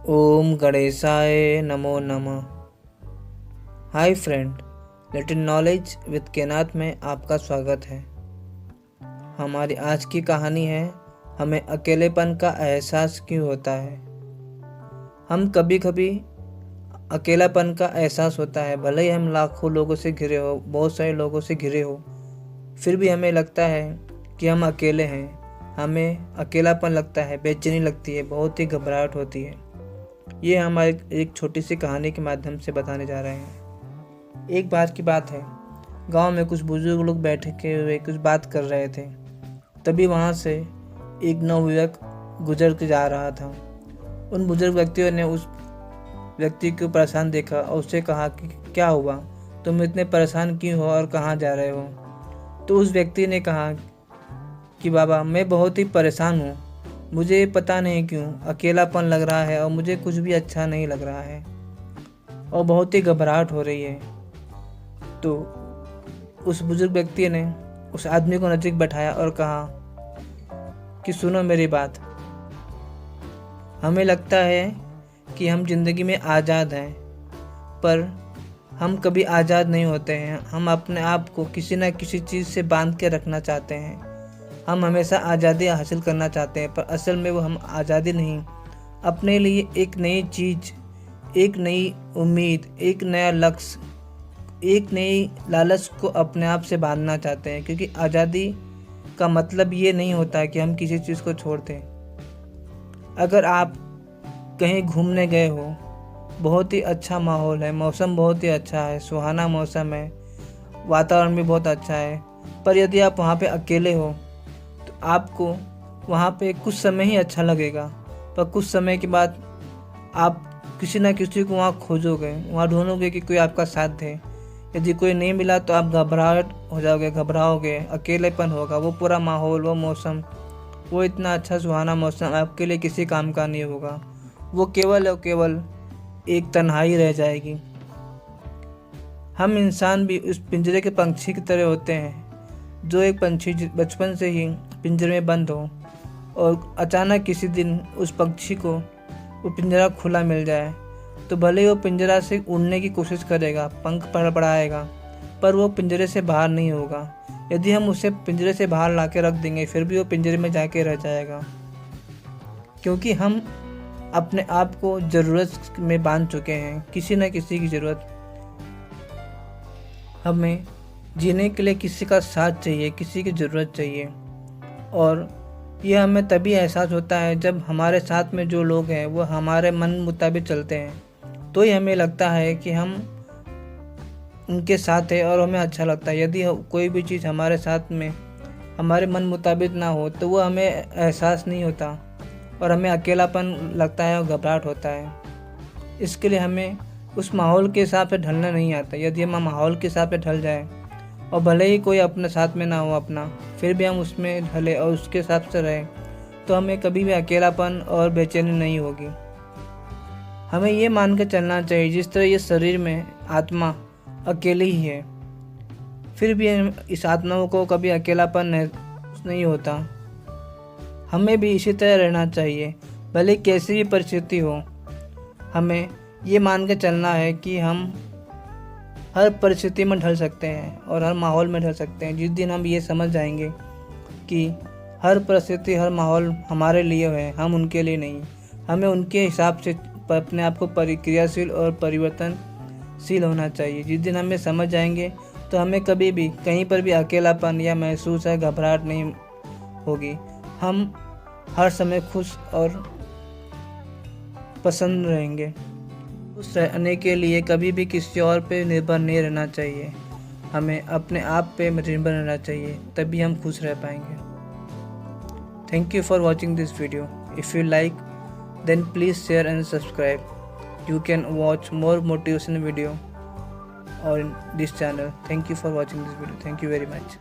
ओम गणेशाय नमो नमः। Hi friend, little knowledge with केनाथ में आपका स्वागत है। हमारी आज की कहानी है, हमें अकेलेपन का एहसास क्यों होता है। हम कभी कभी अकेलापन का एहसास होता है, भले ही हम लाखों लोगों से घिरे हो, बहुत सारे लोगों से घिरे हो, फिर भी हमें लगता है कि हम अकेले हैं। हमें अकेलापन लगता है, बेचैनी लगती है, बहुत ही घबराहट होती है। ये हमारे एक छोटी सी कहानी के माध्यम से बताने जा रहे हैं। एक बार की बात है, गांव में कुछ बुजुर्ग लोग बैठे के हुए कुछ बात कर रहे थे। तभी वहां से एक नवयुवक गुजर के जा रहा था। उन बुजुर्ग व्यक्तियों ने उस व्यक्ति को परेशान देखा और उससे कहा कि क्या हुआ, तुम इतने परेशान क्यों हो और कहाँ जा रहे हो। तो उस व्यक्ति ने कहा कि बाबा, मैं बहुत ही परेशान हूँ, मुझे पता नहीं क्यों अकेलापन लग रहा है और मुझे कुछ भी अच्छा नहीं लग रहा है और बहुत ही घबराहट हो रही है। तो उस बुजुर्ग व्यक्ति ने उस आदमी को नज़दीक बैठाया और कहा कि सुनो मेरी बात। हमें लगता है कि हम जिंदगी में आज़ाद हैं, पर हम कभी आज़ाद नहीं होते हैं। हम अपने आप को किसी न किसी चीज़ से बांध के रखना चाहते हैं। हम हमेशा आज़ादी हासिल करना चाहते हैं, पर असल में वो हम आज़ादी नहीं, अपने लिए एक नई चीज़, एक नई उम्मीद, एक नया लक्ष्य, एक नई लालच को अपने आप से बांधना चाहते हैं। क्योंकि आज़ादी का मतलब ये नहीं होता कि हम किसी चीज़ को छोड़ दें। अगर आप कहीं घूमने गए हो, बहुत ही अच्छा माहौल है, मौसम बहुत ही अच्छा है, सुहाना मौसम है, वातावरण भी बहुत अच्छा है, पर यदि आप वहाँ पे अकेले हो तो आपको वहाँ पे कुछ समय ही अच्छा लगेगा, पर कुछ समय के बाद आप किसी न किसी को वहाँ खोजोगे, वहाँ ढूंढोगे कि कोई आपका साथ दे। यदि कोई नहीं मिला तो आप घबराहट हो जाओगे, घबराओगे, अकेलेपन होगा। वो पूरा माहौल, वो मौसम, वो इतना अच्छा सुहाना मौसम आपके लिए किसी काम का नहीं होगा। वो केवल और केवल एक तन्हाई रह जाएगी। हम इंसान भी उस पिंजरे के पंछी की तरह होते हैं, जो एक पंछी बचपन से ही पिंजरे में बंद हो और अचानक किसी दिन उस पक्षी को वो पिंजरा खुला मिल जाए, तो भले ही वो पिंजरा से उड़ने की कोशिश करेगा, पंख फड़फड़ाएगा, पर वो पिंजरे से बाहर नहीं होगा। यदि हम उसे पिंजरे से बाहर ला के रख देंगे, फिर भी वो पिंजरे में जाके रह जाएगा। क्योंकि हम अपने आप को ज़रूरत में बांध चुके हैं, किसी न किसी की ज़रूरत। हमें जीने के लिए किसी का साथ चाहिए, किसी की ज़रूरत चाहिए। और यह हमें तभी एहसास होता है जब हमारे साथ में जो लोग हैं वो हमारे मन मुताबिक चलते हैं, तो ही हमें लगता है कि हम उनके साथ हैं और हमें अच्छा लगता है। यदि कोई भी चीज़ हमारे साथ में हमारे मन मुताबिक ना हो तो वो हमें एहसास नहीं होता और हमें अकेलापन लगता है और घबराहट होता है। इसके लिए हमें उस माहौल के हिसाब से ढलना नहीं आता। यदि हम माहौल के हिसाब से ढल जाए और भले ही कोई अपने साथ में ना हो अपना, फिर भी हम उसमें ढले और उसके हिसाब से रहें, तो हमें कभी भी अकेलापन और बेचैनी नहीं होगी। हमें ये मान के चलना चाहिए, जिस तरह ये शरीर में आत्मा अकेली ही है, फिर भी इस आत्मा को कभी अकेलापन नहीं होता। हमें भी इसी तरह रहना चाहिए, भले कैसी भी परिस्थिति हो। हमें ये मान के चलना है कि हम हर परिस्थिति में ढल सकते हैं और हर माहौल में ढल सकते हैं। जिस दिन हम ये समझ जाएंगे कि हर परिस्थिति, हर माहौल हमारे लिए है, हम उनके लिए नहीं, हमें उनके हिसाब से अपने आप को प्रक्रियाशील और परिवर्तनशील होना चाहिए। जिस दिन हम ये समझ जाएंगे तो हमें कभी भी कहीं पर भी अकेलापन या महसूस है घबराहट नहीं होगी। हम हर समय खुश और पसंद रहेंगे। खुश रहने के लिए कभी भी किसी और पे निर्भर नहीं रहना चाहिए। हमें अपने आप पे निर्भर रहना चाहिए, तभी हम खुश रह पाएंगे। Thank you for watching this video. If you like, then please share and subscribe. You can watch more motivation video on this channel. Thank you for watching this video. Thank you very much.